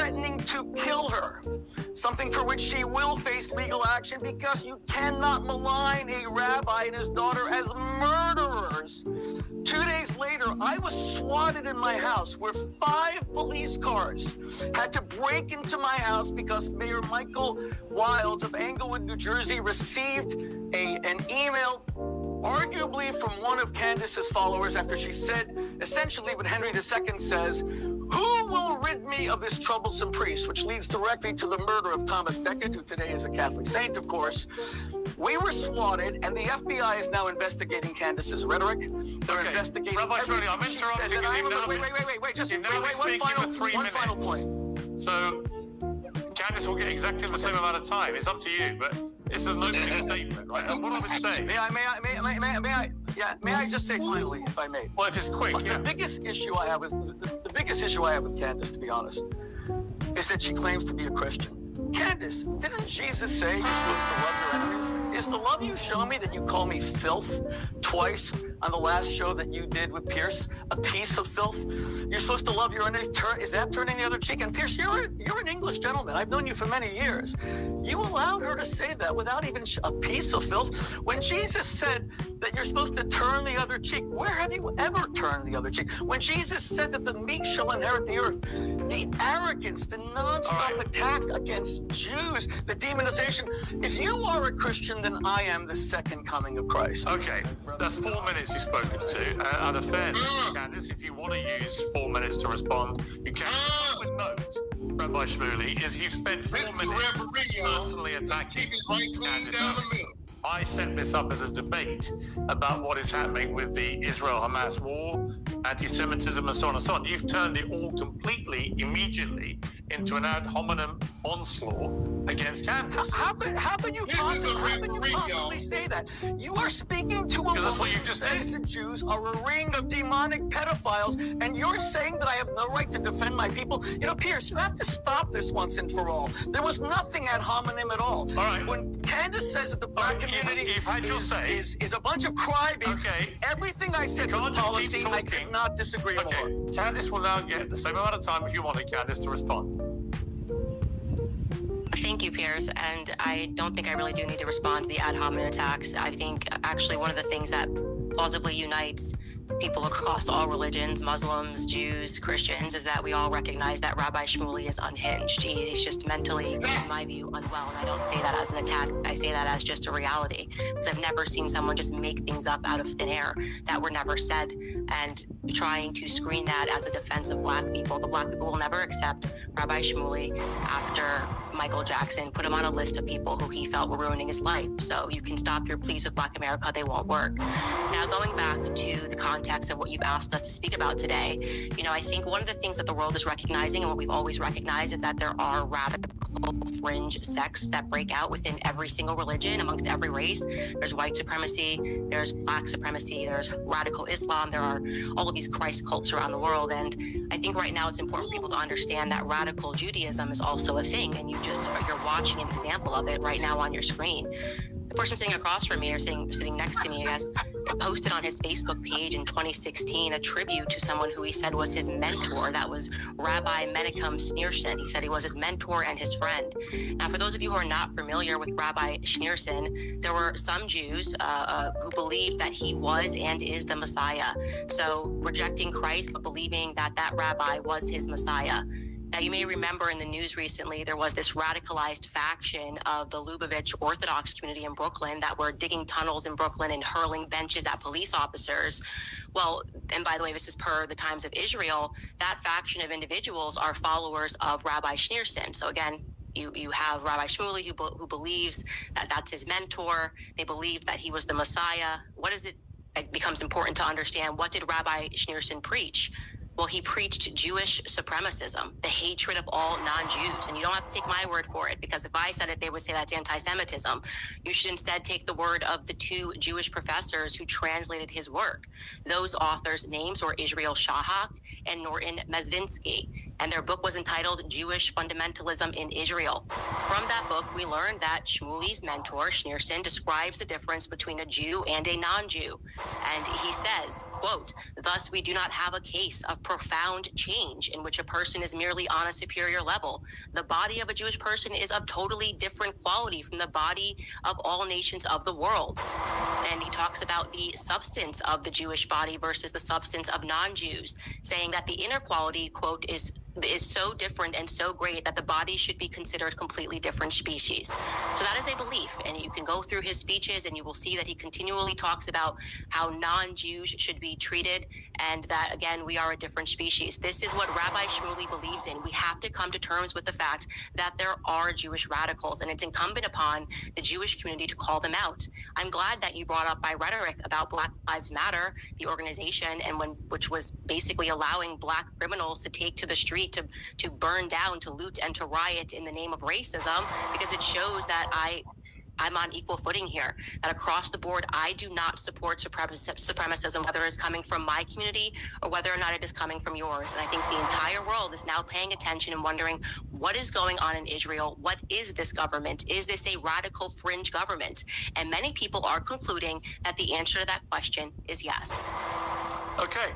threatening to kill her, something for which she will face legal action because you cannot malign a rabbi and his daughter as murderers. 2 days later, I was swatted in my house where 5 police cars had to break into my house because Mayor Michael Wilds of Englewood, New Jersey, received an email arguably from one of Candace's followers after she said essentially what Henry II says, "Who will rid me of this troublesome priest?" which leads directly to the murder of Thomas Becket, who today is a Catholic saint, of course. We were swatted, and the FBI is now investigating Candace's rhetoric. They're investigating. Rabbi Shmuley, I'm interrupting you. Wait, just one final point. So, Candace will get exactly the same amount of time. It's up to you, but this is an opening statement, right? And what I would say. May I just say finally, if I may? Well, if it's quick, yeah. The biggest issue I have with Candace, to be honest, is that she claims to be a Christian. Candace, didn't Jesus say you're supposed to love your enemies? Is the love you show me that you call me filth twice on the last show that you did with Pierce a piece of filth? You're supposed to love your enemies. Is that turning the other cheek? And Pierce, you're an English gentleman. I've known you for many years. You allowed her to say that without even a piece of filth. When Jesus said that you're supposed to turn the other cheek, where have you ever turned the other cheek? When Jesus said that the meek shall inherit the earth, the arrogance, the nonstop attack against Jews, the demonization. If you are a Christian, then I am the second coming of Christ. Okay, that's 4 minutes you've spoken to. Out of fairness, Candace, if you want to use 4 minutes to respond, you can. I would note, Rabbi Shmuley, is you've spent 4 minutes personally attacking Candace. I set this up as a debate about what is happening with the Israel-Hamas war, anti-Semitism, and so on and so on. You've turned it all completely, immediately, into an ad hominem onslaught against Candace. How can you possibly say that? You are speaking to a woman who says the Jews are a ring of demonic pedophiles, and you're saying that I have no right to defend my people? You know, Pierce, you have to stop this once and for all. There was nothing ad hominem at all. All right. When Candace says that the black community is a bunch of crybabies, everything I said was policy. I could not disagree more. Candace will now get the same amount of time if you wanted, Candace, to respond. Thank you, Pierce. And I don't think I really do need to respond to the ad hominem attacks. I think actually one of the things that plausibly unites people across all religions, Muslims, Jews, Christians, is that we all recognize that Rabbi Shmuley is unhinged. He's just mentally, in my view, unwell. And I don't say that as an attack. I say that as just a reality. Because I've never seen someone just make things up out of thin air that were never said. And trying to screen that as a defense of black people. The black people will never accept Rabbi Shmuley after Michael Jackson put him on a list of people who he felt were ruining his life. So you can stop your pleas with Black America. They won't work. Now, going back to the context of what you've asked us to speak about today, you know, I think one of the things that the world is recognizing and what we've always recognized is that there are radical fringe sects that break out within every single religion, amongst every race. There's white supremacy, there's black supremacy, there's radical Islam, there are all of these Christ cults around the world. And I think right now it's important for people to understand that radical Judaism is also a thing, and you're watching an example of it right now on your screen. The person sitting across from me or sitting next to me, I guess, posted on his Facebook page in 2016 a tribute to someone who he said was his mentor. That was Rabbi Menachem Schneerson. He said he was his mentor and his friend. Now, for those of you who are not familiar with Rabbi Schneerson, there were some Jews who believed that he was and is the Messiah. So rejecting Christ, but believing that that rabbi was his Messiah. Now, you may remember in the news recently, there was this radicalized faction of the Lubavitch Orthodox community in Brooklyn that were digging tunnels in Brooklyn and hurling benches at police officers. Well, and by the way, this is per the Times of Israel, that faction of individuals are followers of Rabbi Schneerson. So again, you have Rabbi Shmuley who believes that that's his mentor. They believe that he was the Messiah. It becomes important to understand, what did Rabbi Schneerson preach? Well, he preached Jewish supremacism, the hatred of all non-Jews. And you don't have to take my word for it, because if I said it, they would say that's anti-Semitism. You should instead take the word of the 2 Jewish professors who translated his work. Those authors' names were Israel Shahak and Norton Mezvinsky. and their book was entitled Jewish Fundamentalism in Israel. From that book, we learned that Shmuly's mentor, Schneerson, describes the difference between a Jew and a non-Jew. And he says, quote, "Thus we do not have a case of profound change in which a person is merely on a superior level. The body of a Jewish person is of totally different quality from the body of all nations of the world." And he talks about the substance of the Jewish body versus the substance of non-Jews, saying that the inner quality, quote, is so different and so great that the body should be considered completely different species. So that is a belief, and you can go through his speeches and you will see that he continually talks about how non-Jews should be treated, and that, again, we are a different species. This is what Rabbi Shmuly believes in. We have to come to terms with the fact that there are Jewish radicals, and it's incumbent upon the Jewish community to call them out. I'm glad that you brought up my rhetoric about Black Lives Matter, the organization, and which was basically allowing Black criminals to take to the street to burn down, to loot, and to riot in the name of racism, because it shows that I'm on equal footing here, that across the board, I do not support supremacism, whether it's coming from my community or whether or not it is coming from yours. And I think the entire world is now paying attention and wondering what is going on in Israel. What is this government? Is this a radical fringe government? And many people are concluding that the answer to that question is yes. Okay.